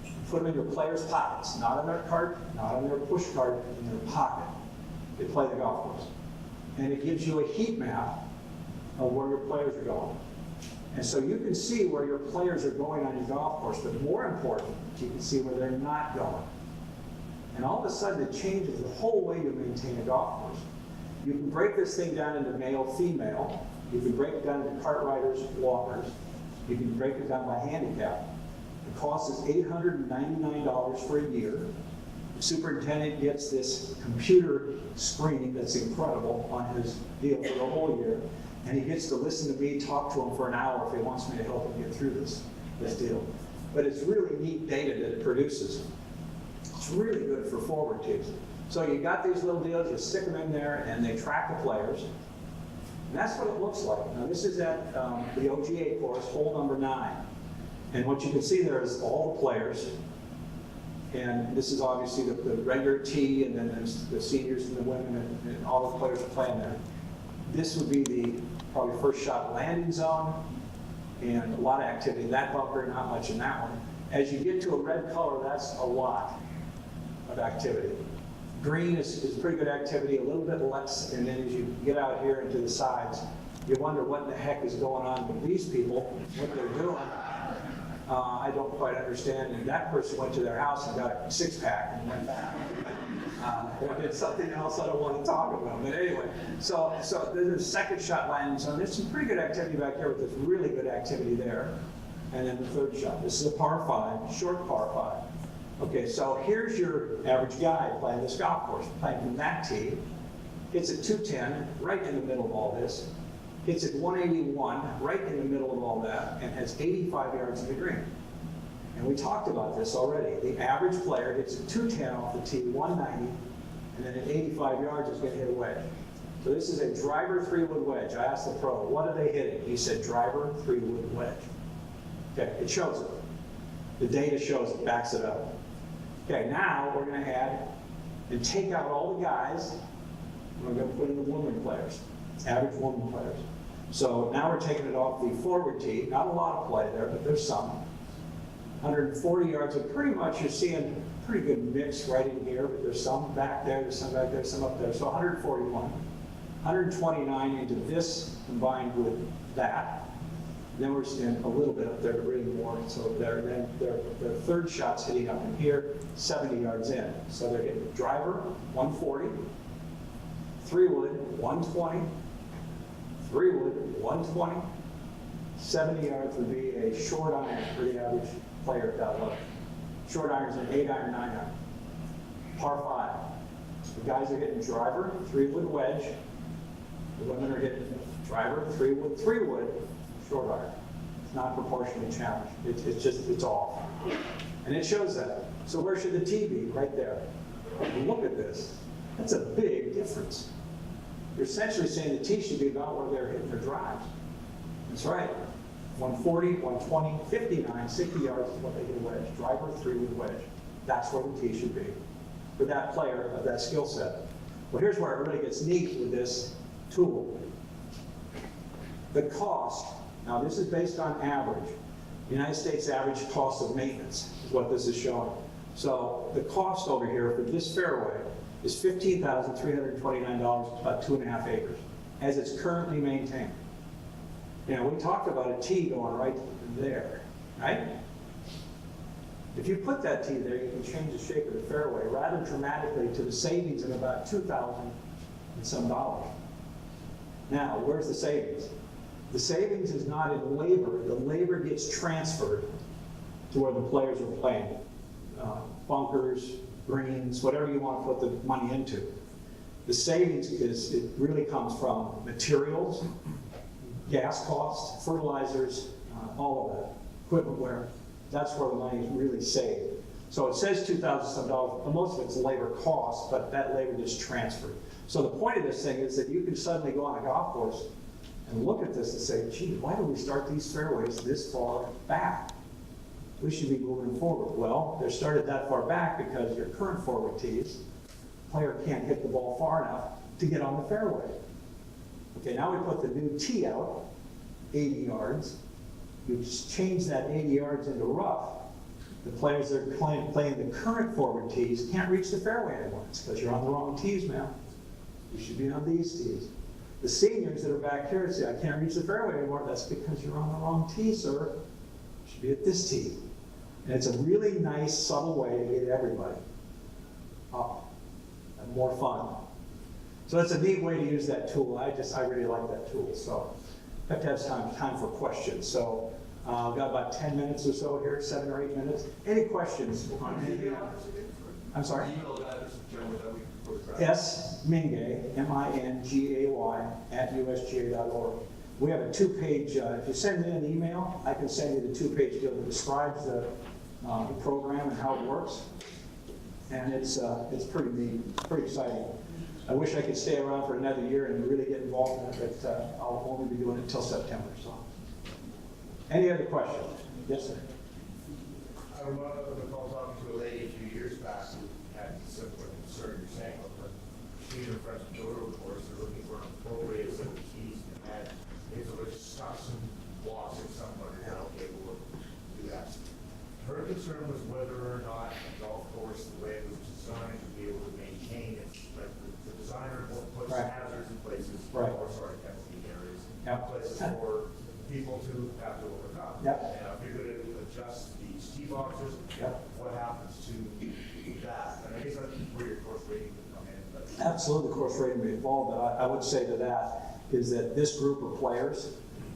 You put them in your players' pockets, not in their cart, not in their push cart, in their pocket. They play the golf course. And it gives you a heat map of where your players are going. And so you can see where your players are going on your golf course, but more important, you can see where they're not going. And all of a sudden it changes the whole way you maintain a golf course. You can break this thing down into male, female. You can break it down into cart riders, walkers. You can break it down by handicap. The cost is $899 for a year. The superintendent gets this computer screen that's incredible on his deal for the whole year. And he gets to listen to me talk to him for an hour if he wants me to help him get through this deal. But it's really neat data that it produces. It's really good for forward tees. So you got these little deals, you stick them in there, and they track the players. And that's what it looks like. Now this is at the OGA course, hole number 9. And what you can see there is all the players. And this is obviously the regular tee, and then there's the seniors and the women, and all the players are playing there. This would be the probably first shot landing zone, and a lot of activity in that bunker, not much in that one. As you get to a red color, that's a lot of activity. Green is pretty good activity, a little bit less, and then as you get out here into the sides, you wonder what in the heck is going on with these people, what they're doing. I don't quite understand. And that person went to their house and got a six-pack and went back. Or did something else I don't want to talk about. But anyway, so there's a second shot landing zone. There's some pretty good activity back here, but there's really good activity there. And then the third shot. This is a par 5, short par 5. Okay, so here's your average guy playing this golf course, playing from that tee. Hits at 210, right in the middle of all this. Hits at 181, right in the middle of all that, and has 85 yards to the green. And we talked about this already. The average player hits at 210 off the tee, 190, and then at 85 yards is going to hit a wedge. So this is a driver 3-wood wedge. I asked the pro, what are they hitting? He said driver 3-wood wedge. Okay, it shows it. The data shows it, backs it up. Okay, now we're going to add and take out all the guys. We're going to put in the women players, average women players. So now we're taking it off the forward tee. Not a lot of play there, but there's some. 140 yards, and pretty much you're seeing a pretty good mix right in here, but there's some back there, there's some back there, some up there. So 141. 129 into this combined with that. Then we're seeing a little bit up there, but really more. So there, then their third shot's hitting up in here, 70 yards in. So they're getting driver, 140, 3-wood, 120, 3-wood, 120, 70 yards would be a short iron for the average player at that level. Short iron's an 8-iron, 9-iron. Par 5. The guys are hitting driver, 3-wood wedge. The women are hitting driver, 3-wood, 3-wood, short iron. It's not proportionally challenged. It's off. And it shows that. So where should the tee be? Right there. Look at this. That's a big difference. You're essentially saying the tee should be about where they're hitting their drives. That's right. 140, 120, 59, 60 yards is what they hit a wedge. Driver 3 with wedge. That's where the tee should be for that player of that skill set. Well, here's where it really gets neat with this tool. The cost. Now, this is based on average. The United States average cost of maintenance is what this is showing. So the cost over here for this fairway is $15,329, about 2.5 acres, as it's currently maintained. Now, we talked about a tee going right there, right? If you put that tee there, you can change the shape of the fairway rather dramatically to the savings of about $2,000 and some dollars. Now, where's the savings? The savings is not in labor. The labor gets transferred to where the players are playing. Bunkers, greens, whatever you want to put the money into. The savings it really comes from materials, gas costs, fertilizers, all of that, equipment wear. That's where the money is really saved. So it says $2,000 some dollars, but most of it's labor cost, but that labor gets transferred. So the point of this thing is that you can suddenly go on a golf course and look at this and say, gee, why do we start these fairways this far back? We should be moving forward. Well, they're started that far back because your current forward tees, player can't hit the ball far enough to get on the fairway. Okay, now we put the new tee out, 80 yards. You just change that 80 yards into rough. The players that are playing the current forward tees can't reach the fairway anymore. It's because you're on the wrong tees, man. You should be on these tees. The seniors that are back here say, I can't reach the fairway anymore. That's because you're on the wrong tee, sir. You should be at this tee. And it's a really nice, subtle way to get everybody up and more fun. So that's a neat way to use that tool. I really like that tool. So I have to have time for questions. So I've got about 10 minutes or so here, 7 or 8 minutes. Any questions on anything? I'm sorry? S. Mingay, M-I-N-G-A-Y, at USGA.org. We have a 2-page, if you send me an email, I can send you the 2-page deal that describes the program and how it works. And it's pretty neat, pretty exciting. I wish I could stay around for another year and really get involved in it, but I'll only be doing it until September. So, any other questions? Yes, sir. I recall talking to a lady a few years back who had similar concern you're saying, but she and her friends from Dodo, of course, they're looking for an appropriate set of keys and that if it was stuck some blocks or somebody, then okay, we'll do that. Her concern was whether or not a golf course, the way it was designed, to be able to maintain it. Like the designer puts right. hazards in places, right. or sorry, penalty areas, yep. places for people to have to overcome. Yep. And if you're going to adjust these tee boxes, yep. what happens to that? And I guess that's where your course rating would come in. But absolutely, course rating would be involved. But I would say to that is that this group of players,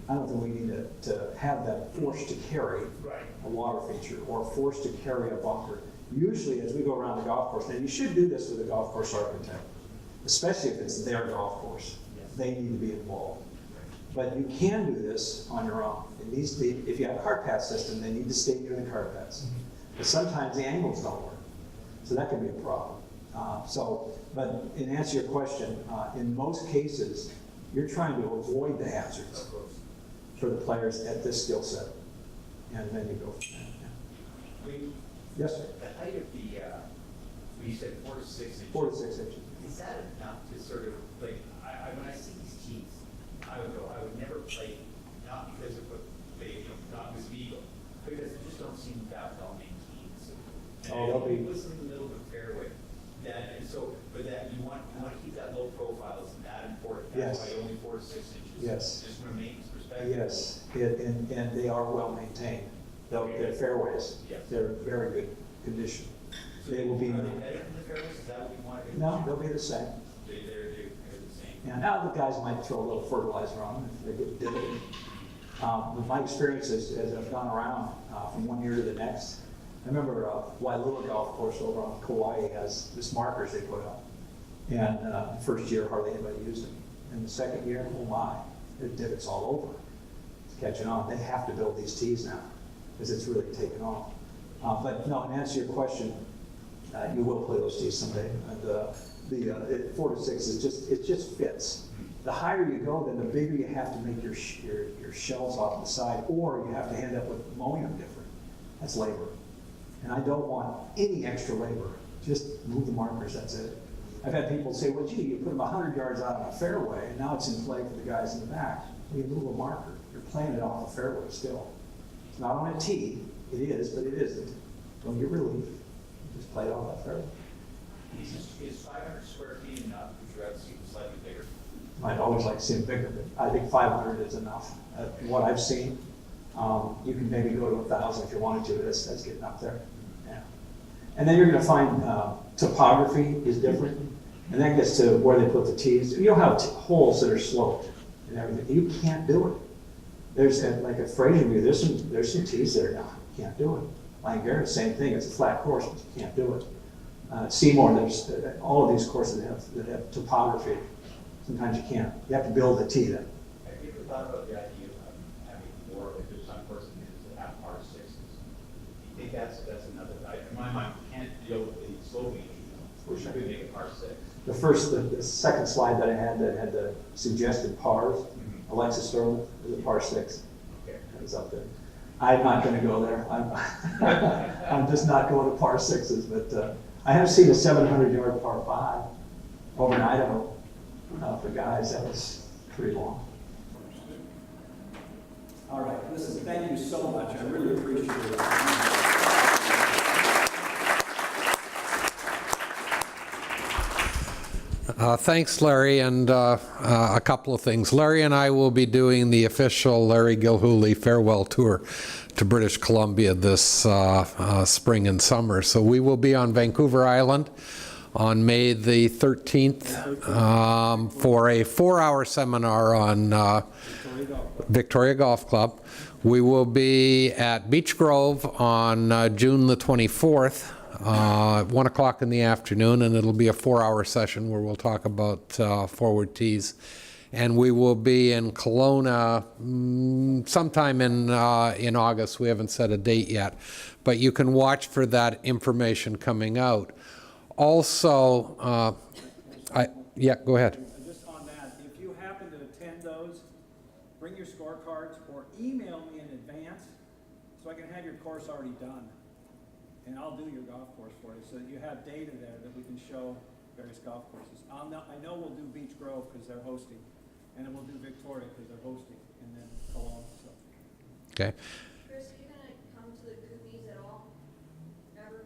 I don't think we need to have them forced to carry right. a water feature or forced to carry a bunker. Usually, as we go around the golf course, and you should do this with a golf course architect, especially if it's their golf course. Yes. They need to be involved. But you can do this on your own. It needs to be, if you have a cart path system, they need to stay near the cart paths. Mm-hmm. But sometimes the angles don't work. So that can be a problem. But in answer to your question, in most cases, you're trying to avoid the hazards for the players at this skill set. And then you go from there. Yeah. Yes, sir. The height of the, you said 4 to 6 inches. 4 to 6 inches. Is that enough to sort of, like, when I see these tees, I would never play, not because of what they, not because of ego, because they just don't seem that well maintained. So, they'll be. Listen in the middle of a fairway. And so, but that you want to keep that low profile, isn't that important? That's yes. why only 4 to 6 inches. Yes. Just from a maintenance perspective. Yes, and they are well maintained. They're fairways. Yes. They're very good condition. So they will be. Are they better than the fairways? Is that what you want to do? No, they'll be the same. They're the same. Yeah, now the guys might throw a little fertilizer on them if they get divoted. But my experience is, as I've gone around from one year to the next, I remember Wailua Golf Course over on Kauai has this markers they put up. And the first year, hardly anybody used them. And the second year, oh my, the divots all over. It's catching on. They have to build these tees now because it's really taken off. But no, in answer to your question, you will play those tees someday. And the 4 to 6 is it just fits. The higher you go, then the bigger you have to make your shelves off the side, or you have to end up with mowing them different. That's labor. And I don't want any extra labor. Just move the markers, that's it. I've had people say, well, gee, you put them 100 yards out on a fairway, and now it's in play for the guys in the back. Well, you move a marker. You're playing it off the fairway still. It's not on a tee. It is, but it isn't. Don't get relief. Just play it off that fairway. Is 500 square feet enough? Would you rather see it slightly bigger? I'd always like to see them bigger, but I think 500 is enough. What I've seen, you can maybe go to 1,000 if you wanted to, but that's getting up there. Yeah. And then you're going to find topography is different, and that gets to where they put the tees. You'll have holes that are sloped and everything. You can't do it. There's like at Fraser View, there's some tees there now. You can't do it. Like Garrett, same thing. It's a flat course, but you can't do it. Seymour, there's all of these courses that have topography. Sometimes you can't. You have to build the tee then. Have you ever thought about the idea of having more, if there's some courses that have par sixes? Do you think that's another, in my mind, you can't deal with the sloping, or should we make a par 6? The second slide that I had that had the suggested pars, Alexis Sterling is a par 6. Okay. It's up there. I'm not going to go there. I'm just not going to par 6s, but I have seen a 700-yard par 5 over in Idaho for guys. That was pretty long. All right, listen, thank you so much. I really appreciate it. Thanks, Larry, and a couple of things. Larry and I will be doing the official Larry Gilhuly farewell tour to British Columbia this spring and summer. So we will be on Vancouver Island on May the 13th for a 4-hour seminar on Victoria Golf Club. We will be at Beech Grove on June the 24th. 1 o'clock in the afternoon, and it'll be a 4-hour session where we'll talk about forward tees. And we will be in Kelowna sometime in August. We haven't set a date yet, but you can watch for that information coming out. Also, yeah, go ahead. Just on that, if you happen to attend those, bring your scorecards or email me in advance so I can have your course already done. And I'll do your golf course for you so that you have data there that we can show various golf courses. I know we'll do Beech Grove because they're hosting, and then we'll do Victoria because they're hosting, and then Kelowna. So. Okay. Chris, are you going to come to the Coopies at all? Ever to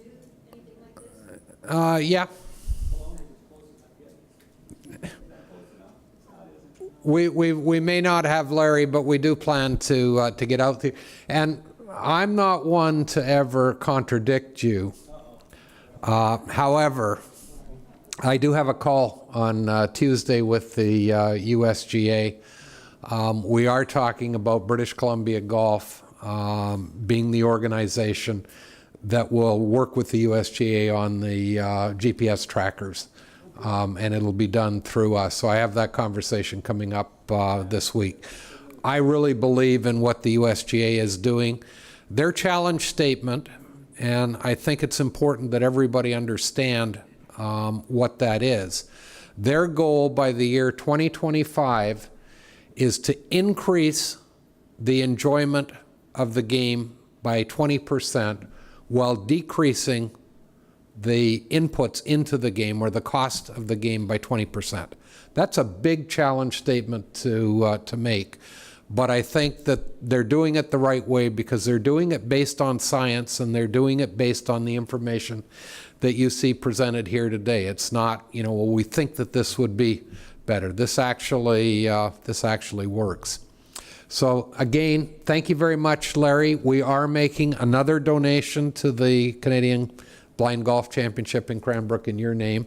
do anything like this? Yeah. We may not have Larry, but we do plan to get out there. And I'm not one to ever contradict you. However, I do have a call on Tuesday with the USGA. We are talking about British Columbia Golf being the organization that will work with the USGA on the GPS trackers, and it'll be done through us. So I have that conversation coming up this week. I really believe in what the USGA is doing. Their challenge statement, and I think it's important that everybody understand what that is. Their goal by the year 2025 is to increase the enjoyment of the game by 20% while decreasing the inputs into the game or the cost of the game by 20%. That's a big challenge statement to make. But I think that they're doing it the right way because they're doing it based on science and they're doing it based on the information that you see presented here today. It's not, well, we think that this would be better. This actually works. So again, thank you very much, Larry. We are making another donation to the Canadian Blind Golf Championship in Cranbrook in your name.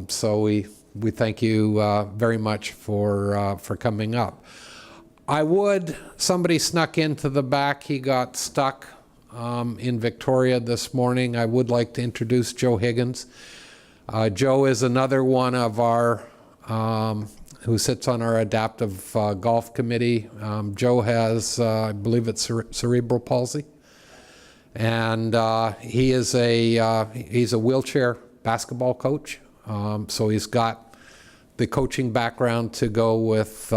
So we thank you very much for coming up. Somebody snuck into the back. He got stuck in Victoria this morning. I would like to introduce Joe Higgins. Joe is another one of our, who sits on our adaptive golf committee. Joe has, I believe it's cerebral palsy. And he's a wheelchair basketball coach, so he's got the coaching background to go with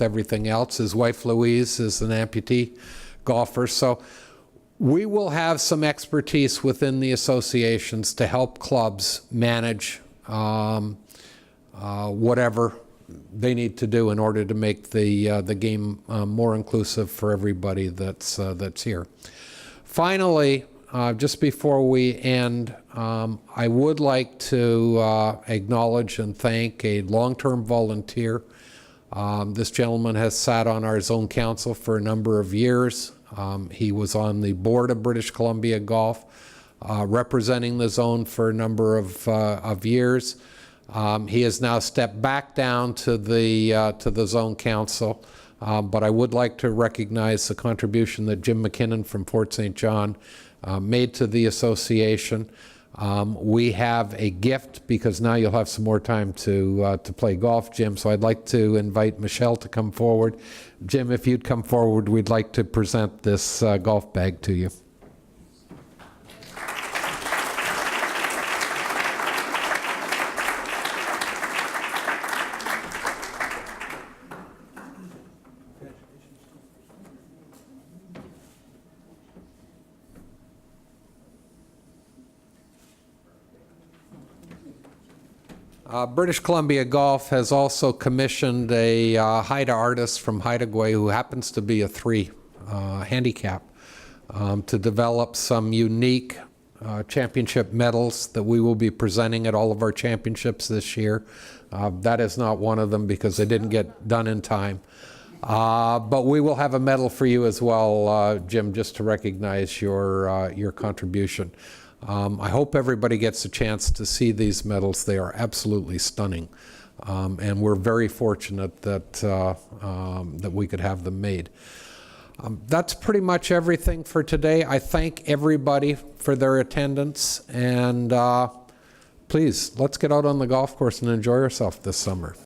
everything else. His wife Louise is an amputee golfer, so we will have some expertise within the associations to help clubs manage whatever they need to do in order to make the game more inclusive for everybody that's here. Finally, just before we end, I would like to acknowledge and thank a long-term volunteer. This gentleman has sat on our zone council for a number of years. He was on the board of British Columbia Golf, representing the zone for a number of years. He has now stepped back down to the zone council, but I would like to recognize the contribution that Jim McKinnon from Fort St. John made to the association. We have a gift because now you'll have some more time to play golf, Jim. So I'd like to invite Michelle to come forward. Jim, if you'd come forward, we'd like to present this golf bag to you. British Columbia Golf has also commissioned a Haida artist from Haida Gwaii who happens to be a 3 handicap to develop some unique championship medals that we will be presenting at all of our championships this year. That is not one of them because they didn't get done in time. But we will have a medal for you as well, Jim, just to recognize your contribution. I hope everybody gets a chance to see these medals. They are absolutely stunning. And we're very fortunate that we could have them made. That's pretty much everything for today. I thank everybody for their attendance. And please, let's get out on the golf course and enjoy yourself this summer.